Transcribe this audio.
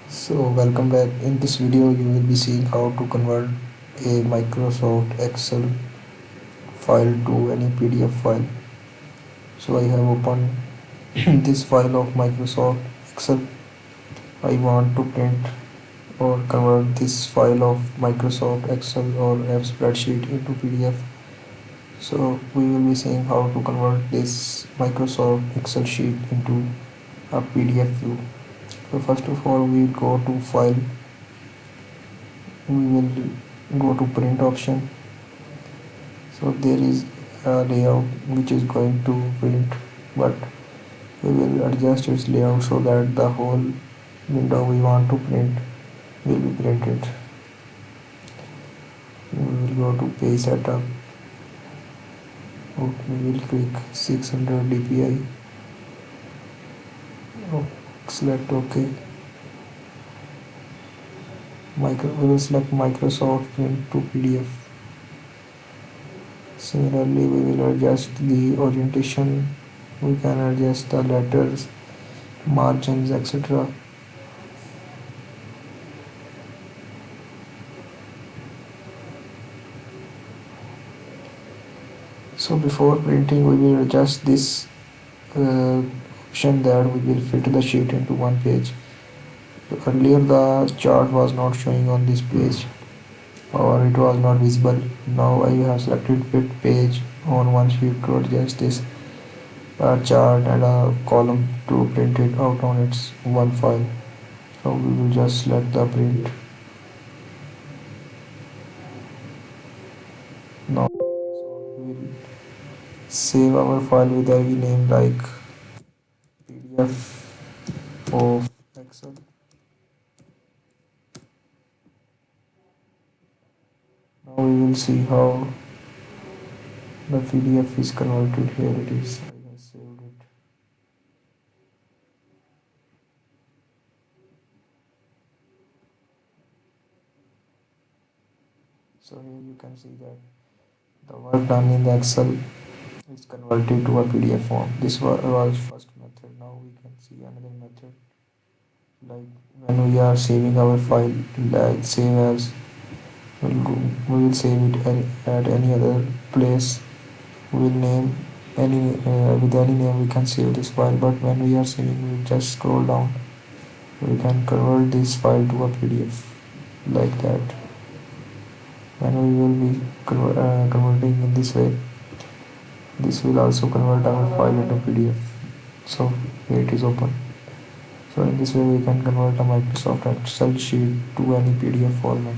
So welcome back. In this video you will be seeing how to convert a Microsoft Excel file to any PDF file. So I have opened this file of Microsoft Excel. I want to print or convert this file of Microsoft Excel or a spreadsheet into PDF. So we will be seeing how to convert this Microsoft Excel sheet into a PDF view. So first of all we will go to file, we will go to print option. So there is a layout which is going to print, but we will adjust its layout so that the whole window we want to print will be printed. We will go to page setup. We will click 600 dpi. Select OK. We will select Microsoft Print to PDF. Similarly, we will adjust the orientation. We can adjust the letters, margins, etc. So before printing, we will adjust this option that we will fit the sheet into one page. So earlier the chart was not showing on this page or it was not visible. Now I have selected fit page on one sheet to adjust this chart and a column to print it out on its one file. So we will just select the print. Now we will save our file with any name like PDF of Excel. Now we will see how the PDF is converted. Here it is. I have saved it. So here you can see that the work done in the Excel is converted to a PDF form. This was first method. Now we can see another method. Like when we are saving our file, like save as, we will save it at any other place. We will name any with any name we can save this file. But when we are saving, we just scroll down. We can convert this file to a PDF like that. When we will be converting in this way, this will also convert our file into PDF. So here it is open. So in this way we can convert a Microsoft Excel sheet to any PDF format.